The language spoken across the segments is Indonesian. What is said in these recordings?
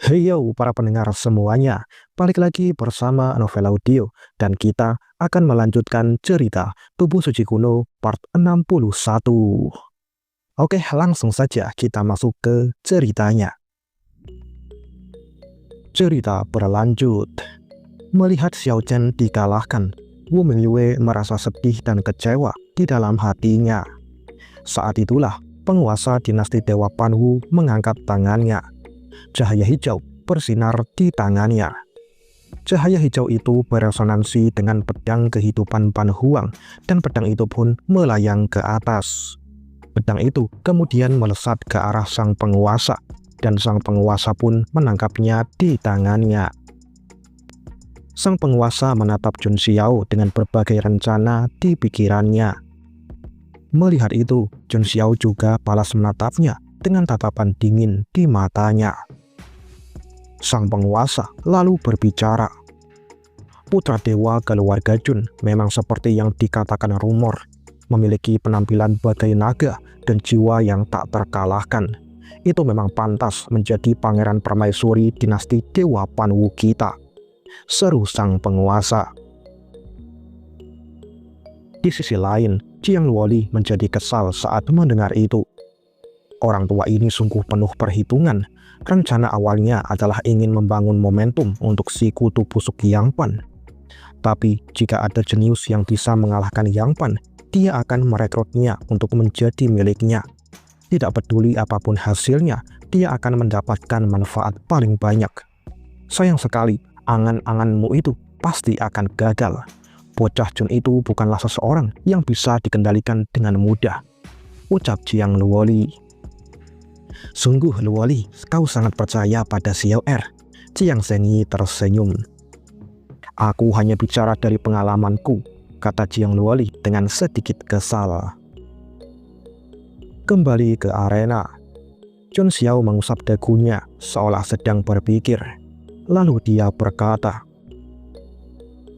Heyo para pendengar semuanya, balik lagi bersama Novel Audio dan kita akan melanjutkan cerita Tubuh Suci Kuno part 61. Oke, langsung saja kita masuk ke ceritanya. Cerita berlanjut. Melihat Xiao Zhen dikalahkan, Wu Mingyue merasa sedih dan kecewa di dalam hatinya. Saat itulah penguasa dinasti Dewa Panwu mengangkat tangannya. Cahaya hijau bersinar di tangannya. Cahaya hijau itu beresonansi dengan pedang kehidupan Pan Huang, dan pedang itu pun melayang ke atas. Pedang itu kemudian melesat ke arah sang penguasa, dan sang penguasa pun menangkapnya di tangannya. Sang penguasa menatap Jun Xiao dengan berbagai rencana di pikirannya. Melihat itu, Jun Xiao juga balas menatapnya dengan tatapan dingin di matanya. Sang penguasa lalu berbicara. Putra dewa keluarga Jun memang seperti yang dikatakan rumor, memiliki penampilan bagai naga dan jiwa yang tak terkalahkan. Itu memang pantas menjadi pangeran permaisuri dinasti Dewa Panwu kita, seru sang penguasa. Di sisi lain, Jiang Luoli menjadi kesal saat mendengar itu. Orang tua ini sungguh penuh perhitungan. Rencana awalnya adalah ingin membangun momentum untuk si kutu busuk Yang Pan. Tapi jika ada jenius yang bisa mengalahkan Yang Pan, dia akan merekrutnya untuk menjadi miliknya. Tidak peduli apapun hasilnya, dia akan mendapatkan manfaat paling banyak. Sayang sekali, angan-anganmu itu pasti akan gagal. Bocah Jun itu bukanlah seseorang yang bisa dikendalikan dengan mudah, ucap Jiang Luoli. Sungguh Luoli, kau sangat percaya pada Xiao Er. Jiang Zhengyi tersenyum. Aku hanya bicara dari pengalamanku, kata Jiang Luoli dengan sedikit kesal. Kembali ke arena. Jun Xiao mengusap dagunya seolah sedang berpikir. Lalu dia berkata,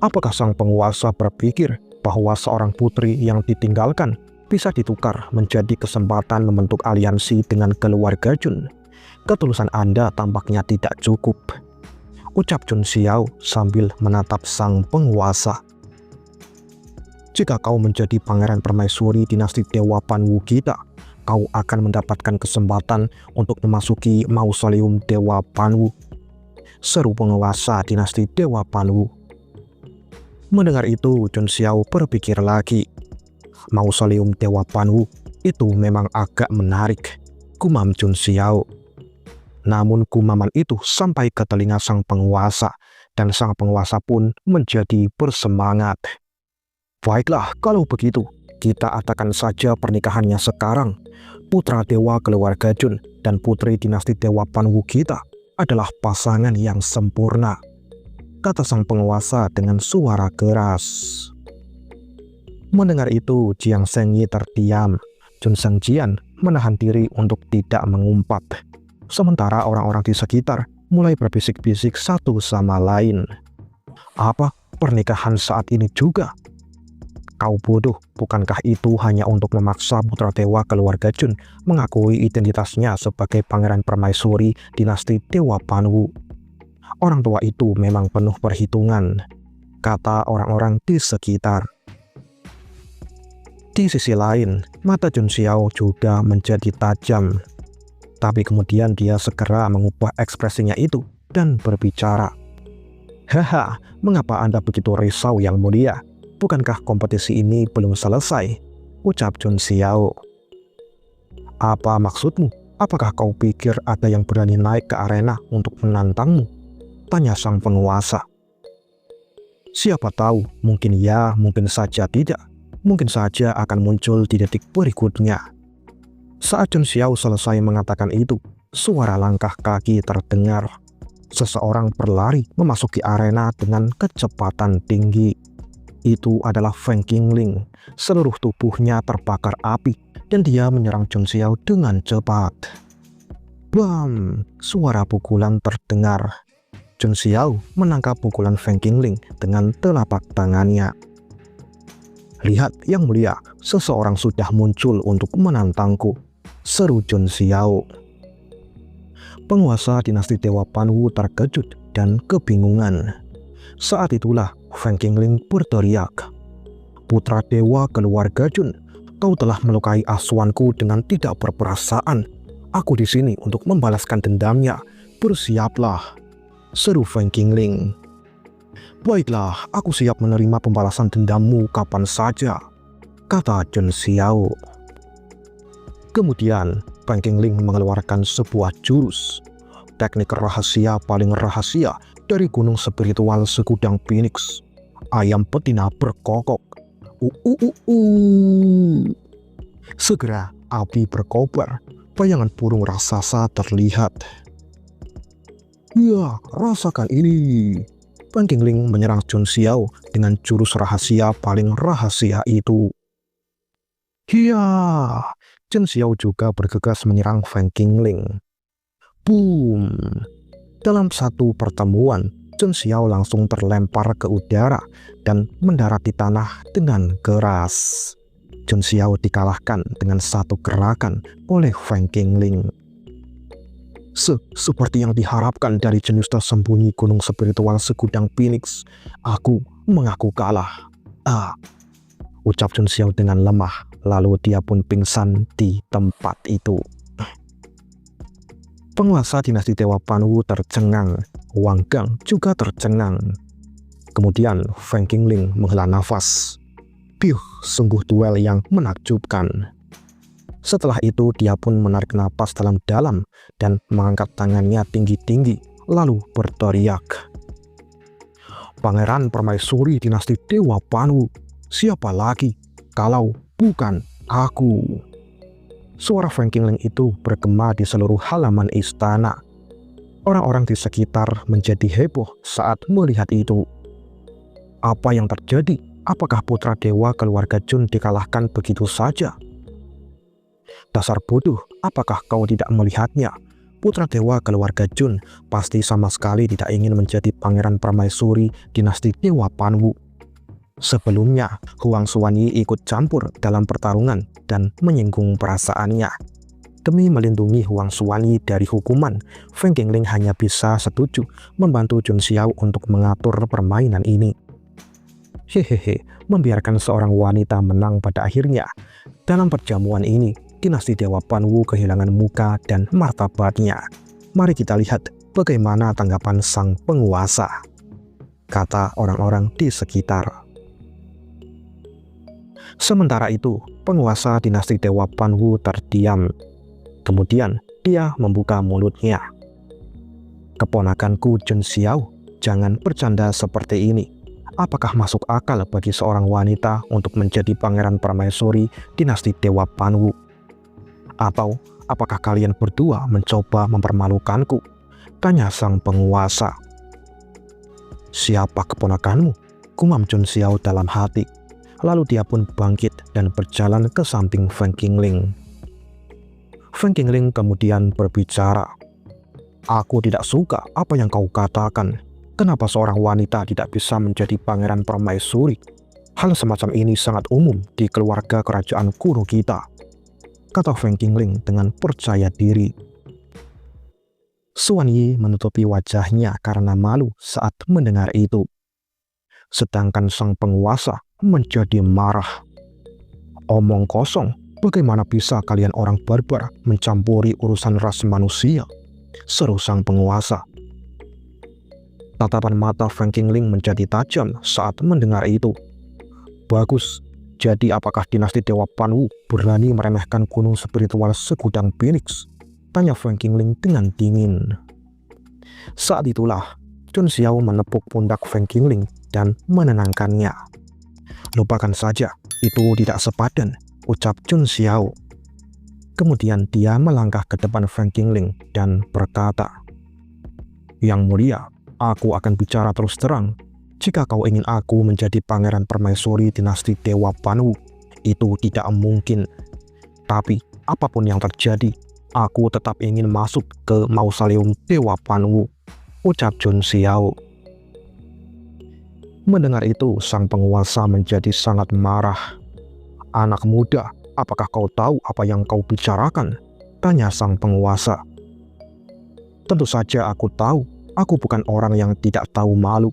apakah sang penguasa berpikir bahwa seorang putri yang ditinggalkan bisa ditukar menjadi kesempatan membentuk aliansi dengan keluarga Jun? Ketulusan Anda tampaknya tidak cukup, ucap Jun Xiao sambil menatap sang penguasa. Jika kau menjadi pangeran permaisuri dinasti Dewa Panwu kita, kau akan mendapatkan kesempatan untuk memasuki mausoleum Dewa Panwu, seru penguasa dinasti Dewa Panwu. Mendengar itu, Jun Xiao berpikir lagi. Mausoleum Dewa Panwu itu memang agak menarik, gumam Jun Xiao. Namun gumaman itu sampai ke telinga sang penguasa, dan sang penguasa pun menjadi bersemangat. Baiklah, kalau begitu, kita adakan saja pernikahannya sekarang. Putra dewa keluarga Jun dan putri dinasti Dewa Panwu kita adalah pasangan yang sempurna, kata sang penguasa dengan suara keras. Mendengar itu, Jiang Zhengyi terdiam. Jun Shengjian menahan diri untuk tidak mengumpat. Sementara orang-orang di sekitar mulai berbisik-bisik satu sama lain. Apa pernikahan saat ini juga? Kau bodoh, bukankah itu hanya untuk memaksa putra dewa keluarga Jun mengakui identitasnya sebagai pangeran permaisuri dinasti Dewa Panwu? Orang tua itu memang penuh perhitungan, kata orang-orang di sekitar. Di sisi lain, mata Jun Xiao juga menjadi tajam. Tapi kemudian dia segera mengubah ekspresinya itu dan berbicara. Haha, mengapa Anda begitu risau yang mulia? Bukankah kompetisi ini belum selesai? Ucap Jun Xiao. Apa maksudmu? Apakah kau pikir ada yang berani naik ke arena untuk menantangmu? Tanya sang penguasa. Siapa tahu, mungkin ya, mungkin saja tidak. Mungkin saja akan muncul di detik berikutnya. Saat Jun Xiao selesai mengatakan itu, suara langkah kaki terdengar. Seseorang berlari memasuki arena dengan kecepatan tinggi. Itu adalah Feng Qingling. Seluruh tubuhnya terbakar api dan dia menyerang Jun Xiao dengan cepat. Bam! Suara pukulan terdengar. Jun Xiao menangkap pukulan Feng Qingling dengan telapak tangannya. Lihat yang mulia, seseorang sudah muncul untuk menantangku, seru Jun Xiao. Penguasa dinasti Dewa Panwu terkejut dan kebingungan. Saat itulah Feng Qingling berteriak, "Putra dewa keluarga Jun, kau telah melukai asuhanku dengan tidak berperasaan. Aku di sini untuk membalaskan dendamnya. Bersiaplah," seru Feng Qingling. "Baiklah, aku siap menerima pembalasan dendammu kapan saja," kata Jun Xiao. Kemudian Feng Qingling mengeluarkan sebuah jurus, teknik rahasia paling rahasia dari gunung spiritual Segudang Phoenix. Ayam betina berkokok. Segera api berkobar, bayangan burung raksasa terlihat. "Ya, rasakan ini." Feng Qingling menyerang Jun Xiao dengan jurus rahasia paling rahasia itu. "Ya!" Jun Xiao juga bergegas menyerang Feng Qingling. Boom! Dalam satu pertemuan, Jun Xiao langsung terlempar ke udara dan mendarat di tanah dengan keras. Jun Xiao dikalahkan dengan satu gerakan oleh Feng Qingling. Seperti yang diharapkan dari jenius tersembunyi gunung spiritual Segudang Phoenix, aku mengaku kalah. Ucap Jun Xiao dengan lemah, lalu dia pun pingsan di tempat itu. Penguasa dinasti Dewa Panwu tercengang, Wang Gang juga tercengang. Kemudian Feng Qingling menghela nafas. Sungguh duel yang menakjubkan. Setelah itu dia pun menarik napas dalam-dalam dan mengangkat tangannya tinggi-tinggi, lalu berteriak, "Pangeran Permaisuri dinasti Dewa Panwu, siapa lagi kalau bukan aku?" Suara Feng Qingling itu bergema di seluruh halaman istana. Orang-orang di sekitar menjadi heboh saat melihat itu. Apa yang terjadi? Apakah putra dewa keluarga Jun dikalahkan begitu saja? Dasar bodoh, apakah kau tidak melihatnya? Putra dewa keluarga Jun pasti sama sekali tidak ingin menjadi pangeran permaisuri dinasti Dewa Panwu. Sebelumnya, Huang Xuanyi ikut campur dalam pertarungan dan menyinggung perasaannya. Demi melindungi Huang Xuanyi dari hukuman, Feng Qingling hanya bisa setuju membantu Jun Xiao untuk mengatur permainan ini. Membiarkan seorang wanita menang pada akhirnya. Dalam perjamuan ini, dinasti Dewa Panwu kehilangan muka dan martabatnya. Mari kita lihat bagaimana tanggapan sang penguasa, kata orang-orang di sekitar. Sementara itu, penguasa dinasti Dewa Panwu terdiam. Kemudian dia membuka mulutnya. "Keponakanku Jun Xiao, jangan bercanda seperti ini. Apakah masuk akal bagi seorang wanita untuk menjadi pangeran permaisuri dinasti Dewa Panwu? Atau apakah kalian berdua mencoba mempermalukanku?" tanya sang penguasa. "Siapa keponakanmu?" gumam Jun Xiao dalam hati. Lalu dia pun bangkit dan berjalan ke samping Feng Qingling. Feng Qingling kemudian berbicara, "Aku tidak suka apa yang kau katakan. Kenapa seorang wanita tidak bisa menjadi pangeran permaisuri? Hal semacam ini sangat umum di keluarga kerajaan kuno kita," kata Feng Qingling dengan percaya diri. Xuanyi menutupi wajahnya karena malu saat mendengar itu. Sedangkan sang penguasa menjadi marah. "Omong kosong, bagaimana bisa kalian orang barbar mencampuri urusan ras manusia?" seru sang penguasa. Tatapan mata Feng Qingling menjadi tajam saat mendengar itu. "Bagus, jadi apakah dinasti Dewa Panwu berani meremehkan gunung spiritual Segudang Phoenix?" tanya Feng Qingling dengan dingin. Saat itulah Jun Xiao menepuk pundak Feng Qingling dan menenangkannya. "Lupakan saja, itu tidak sepadan," ucap Jun Xiao. Kemudian dia melangkah ke depan Feng Qingling dan berkata, "Yang mulia, aku akan bicara terus terang. Jika kau ingin aku menjadi pangeran permaisuri dinasti Dewa Panwu, itu tidak mungkin. Tapi apapun yang terjadi, aku tetap ingin masuk ke mausoleum Dewa Panwu," ucap Jun Xiao. Mendengar itu, sang penguasa menjadi sangat marah. "Anak muda, apakah kau tahu apa yang kau bicarakan?" tanya sang penguasa. Tentu saja aku tahu, aku bukan orang yang tidak tahu malu.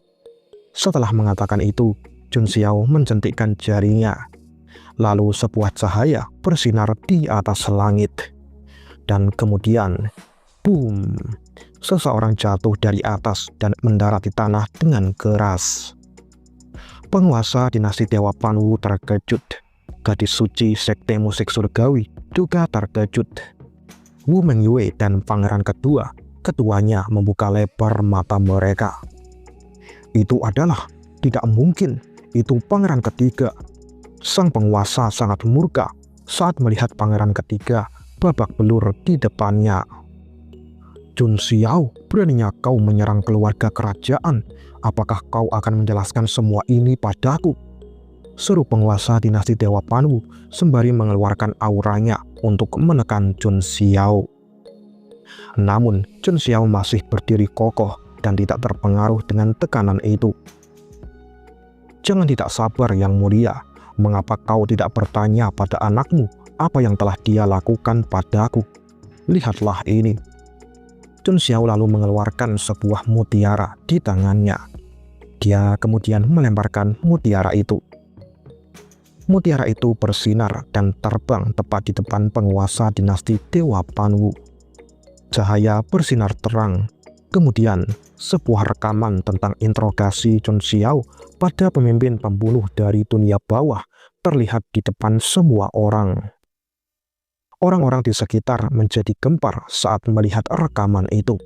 Setelah mengatakan itu, Chun Xiao menjentikkan jarinya. Lalu sebuah cahaya bersinar di atas langit. Dan kemudian, boom, seseorang jatuh dari atas dan mendarat di tanah dengan keras. Penguasa dinasti Dewa Panwu terkejut. Gadis suci sekte musik surgawi juga terkejut. Wu Mengyue dan pangeran kedua, keduanya membuka lebar mata mereka. Itu adalah tidak mungkin, itu pangeran ketiga. Sang penguasa sangat murka saat melihat pangeran ketiga babak belur di depannya. Chun Xiao, beraninya kau menyerang keluarga kerajaan. Apakah kau akan menjelaskan semua ini padaku? Seru penguasa dinasti Dewa Panwu sembari mengeluarkan auranya untuk menekan Chun Xiao. Namun, Chun Xiao masih berdiri kokoh dan tidak terpengaruh dengan tekanan itu. Jangan tidak sabar yang mulia, mengapa kau tidak bertanya pada anakmu apa yang telah dia lakukan padaku? Lihatlah ini. Chun Xiao lalu mengeluarkan sebuah mutiara di tangannya. Dia kemudian melemparkan mutiara itu. Mutiara itu bersinar dan terbang tepat di depan penguasa dinasti Dewa Panwu. Cahaya bersinar terang. Kemudian, sebuah rekaman tentang interogasi Chun Xiao pada pemimpin pembunuh dari dunia bawah terlihat di depan semua orang. Orang-orang di sekitar menjadi gempar saat melihat rekaman itu.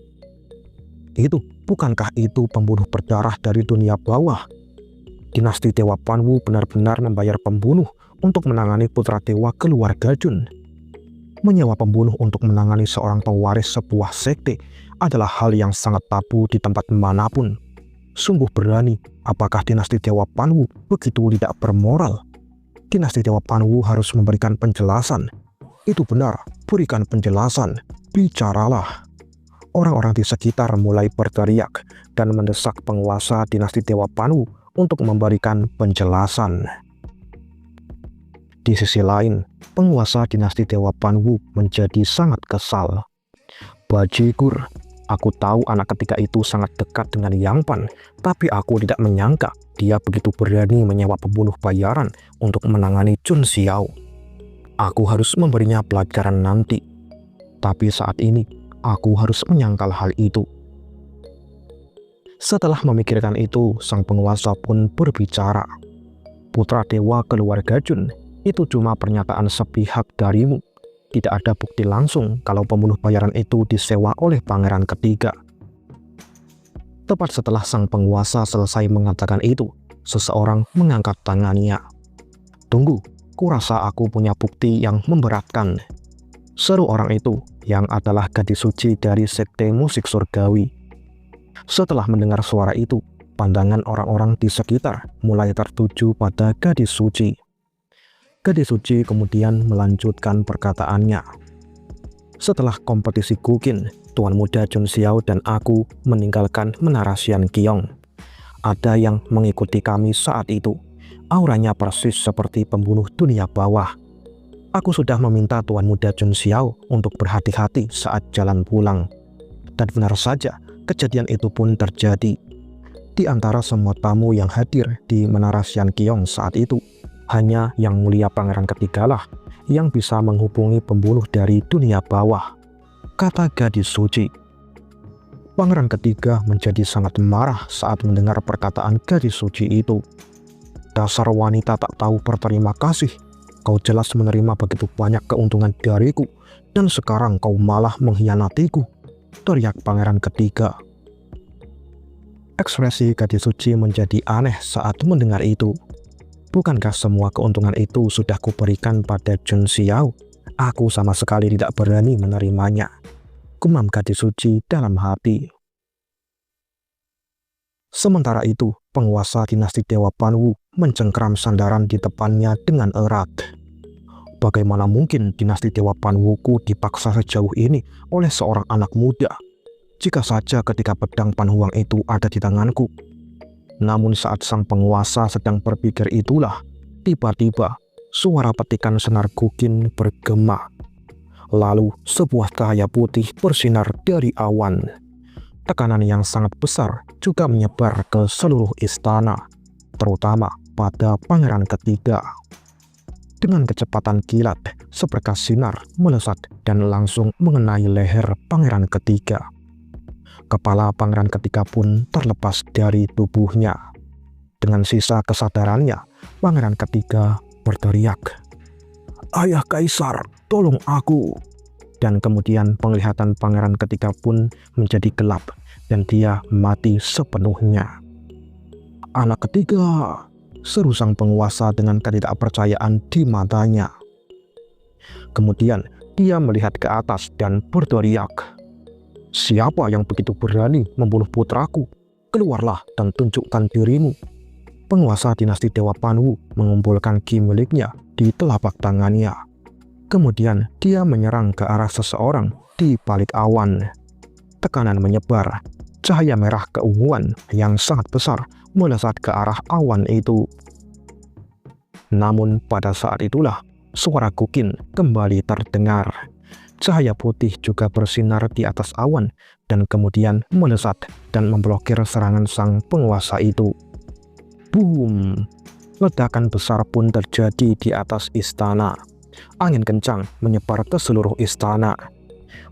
Bukankah itu pembunuh berdarah dari dunia bawah? Dinasti Dewa Panwu benar-benar membayar pembunuh untuk menangani putra dewa keluarga Jun. Menyewa pembunuh untuk menangani seorang pewaris sebuah sekte adalah hal yang sangat tabu di tempat manapun. Sungguh berani, apakah dinasti Dewa Panwu begitu tidak bermoral? Dinasti Dewa Panwu harus memberikan penjelasan. Itu benar, berikan penjelasan, bicaralah. Orang-orang di sekitar mulai berteriak dan mendesak penguasa dinasti Dewa Panwu untuk memberikan penjelasan. Di sisi lain, penguasa dinasti Dewa Panwu menjadi sangat kesal. Bajigur, aku tahu anak ketiga itu sangat dekat dengan Yang Pan, tapi aku tidak menyangka dia begitu berani menyewa pembunuh bayaran untuk menangani Chun Xiao. Aku harus memberinya pelajaran nanti. Tapi saat ini, aku harus menyangkal hal itu. Setelah memikirkan itu, sang penguasa pun berbicara. Putra dewa keluarga Jun, itu cuma pernyataan sepihak darimu. Tidak ada bukti langsung kalau pembunuh bayaran itu disewa oleh pangeran ketiga. Tepat setelah sang penguasa selesai mengatakan itu, seseorang mengangkat tangannya. Tunggu, kurasa aku punya bukti yang memberatkan. Seru orang itu, yang adalah gadis suci dari sekte musik surgawi. Setelah mendengar suara itu, pandangan orang-orang di sekitar mulai tertuju pada gadis suci. Gadis suci kemudian melanjutkan perkataannya. Setelah kompetisi Guqin, Tuan Muda Chun Xiao dan aku meninggalkan Menara Xian Qiong. Ada yang mengikuti kami saat itu. Auranya persis seperti pembunuh dunia bawah. Aku sudah meminta Tuan Muda Chun Xiao untuk berhati-hati saat jalan pulang. Dan benar saja, kejadian itu pun terjadi. Di antara semua tamu yang hadir di Menara Xian Qiong saat itu, hanya Yang Mulia Pangeran Ketigalah yang bisa menghubungi pembunuh dari dunia bawah, kata gadis suci. Pangeran ketiga menjadi sangat marah saat mendengar perkataan gadis suci itu. Dasar wanita tak tahu berterima kasih. Kau jelas menerima begitu banyak keuntungan dariku, dan sekarang kau malah mengkhianatiku, teriak pangeran ketiga. Ekspresi gadis suci menjadi aneh saat mendengar itu. Bukankah semua keuntungan itu sudah kuberikan pada Chun Xiao? Aku sama sekali tidak berani menerimanya, gumam gadis suci dalam hati. Sementara itu, penguasa dinasti Dewa Panwu mencengkram sandaran di depannya dengan erat. Bagaimana mungkin dinasti Dewa Panwuku dipaksa sejauh ini oleh seorang anak muda? Jika saja ketika pedang Panhuang itu ada di tanganku. Namun saat sang penguasa sedang berpikir itulah, tiba-tiba suara petikan senar Guqin bergema. Lalu sebuah cahaya putih bersinar dari awan. Tekanan yang sangat besar juga menyebar ke seluruh istana, terutama pada pangeran ketiga. Dengan kecepatan kilat, seberkas sinar melesat dan langsung mengenai leher pangeran ketiga. Kepala pangeran ketiga pun terlepas dari tubuhnya. Dengan sisa kesadarannya, pangeran ketiga berteriak, "Ayah Kaisar, tolong aku!" Dan kemudian penglihatan pangeran ketiga pun menjadi gelap dan dia mati sepenuhnya. "Anak ketiga!" seru sang penguasa dengan ketidakpercayaan di matanya. Kemudian dia melihat ke atas dan berteriak, "Siapa yang begitu berani membunuh putraku? Keluarlah dan tunjukkan dirimu." Penguasa dinasti Dewa Panwu mengumpulkan ki miliknya di telapak tangannya. Kemudian dia menyerang ke arah seseorang di balik awan. Tekanan menyebar, cahaya merah keunguan yang sangat besar melesat ke arah awan itu. Namun pada saat itulah suara Guqin kembali terdengar. Cahaya putih juga bersinar di atas awan dan kemudian melesat dan memblokir serangan sang penguasa itu. Boom! Ledakan besar pun terjadi di atas istana. Angin kencang menyebar ke seluruh istana.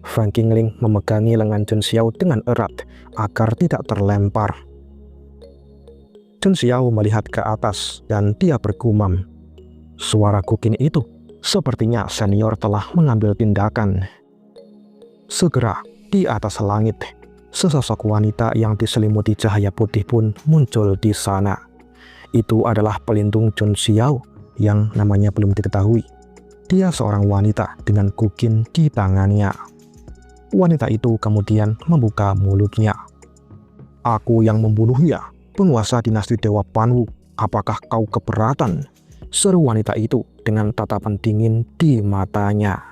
Fang Qingling memegangi lengan Chun Xiao dengan erat agar tidak terlempar. Chun Xiao melihat ke atas dan dia bergumam, "Suara Guqin itu sepertinya senior telah mengambil tindakan." Segera di atas langit, sesosok wanita yang diselimuti cahaya putih pun muncul di sana. Itu adalah pelindung Chun Xiao yang namanya belum diketahui. Dia seorang wanita dengan Guqin di tangannya. Wanita itu kemudian membuka mulutnya. "Aku yang membunuhnya, penguasa dinasti Dewa Panwu. Apakah kau keberatan?" seru wanita itu dengan tatapan dingin di matanya.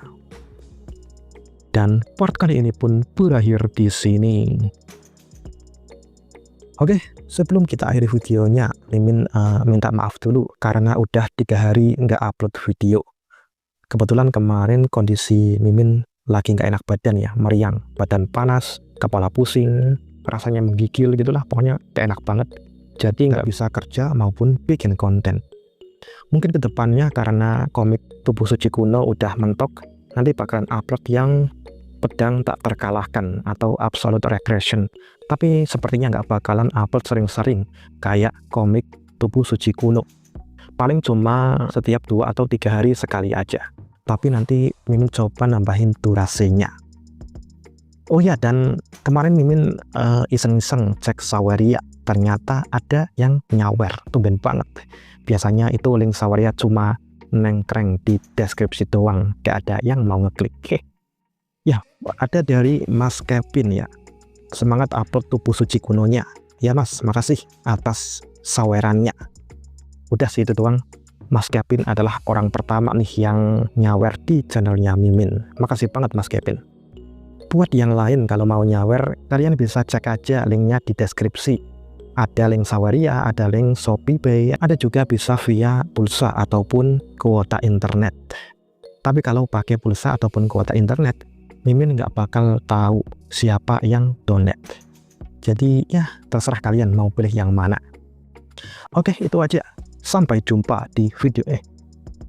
Dan part kali ini pun berakhir di sini. Oke, sebelum kita akhiri videonya, Mimin minta maaf dulu karena udah 3 hari nggak upload video. Kebetulan kemarin kondisi Mimin lagi nggak enak badan ya, meriang, badan panas, kepala pusing, rasanya menggigil gitulah, pokoknya gak enak banget. Jadi nggak bisa kerja maupun bikin konten. Mungkin kedepannya karena komik Tubuh Suci Kuno udah mentok, nanti bakalan upload yang pedang tak terkalahkan atau Absolute Regression. Tapi sepertinya nggak bakalan upload sering-sering kayak komik Tubuh Suci Kuno. Paling cuma setiap 2 atau 3 hari sekali aja. Tapi nanti Mimin coba nambahin durasinya. Oh ya, dan kemarin Mimin iseng-iseng cek Saweria. Ternyata ada yang nyawer, tumben banget. Biasanya itu link Saweria cuma nengkreng di deskripsi doang, gak ada yang mau ngeklik. Ya, ada dari Mas Kevin ya. Semangat upload Tubuh Suci Kunonya. Ya Mas, makasih atas sawerannya. Udah sih itu doang. Mas Kevin adalah orang pertama nih yang nyawer di channelnya Mimin. Makasih banget Mas Kevin. Buat yang lain kalau mau nyawer, kalian bisa cek aja linknya di deskripsi. Ada link Saweria, ada link ShopeePay, ada juga bisa via pulsa ataupun kuota internet. Tapi kalau pakai pulsa ataupun kuota internet, Mimin nggak bakal tahu siapa yang donate. Jadi ya terserah kalian mau pilih yang mana. Oke, itu aja. Sampai jumpa di video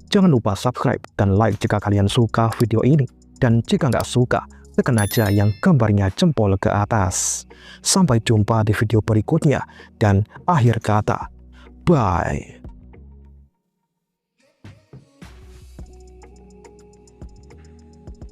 Jangan lupa subscribe dan like jika kalian suka video ini. Dan jika nggak suka, tekan aja yang gambarnya jempol ke atas. Sampai jumpa di video berikutnya. Dan akhir kata, bye.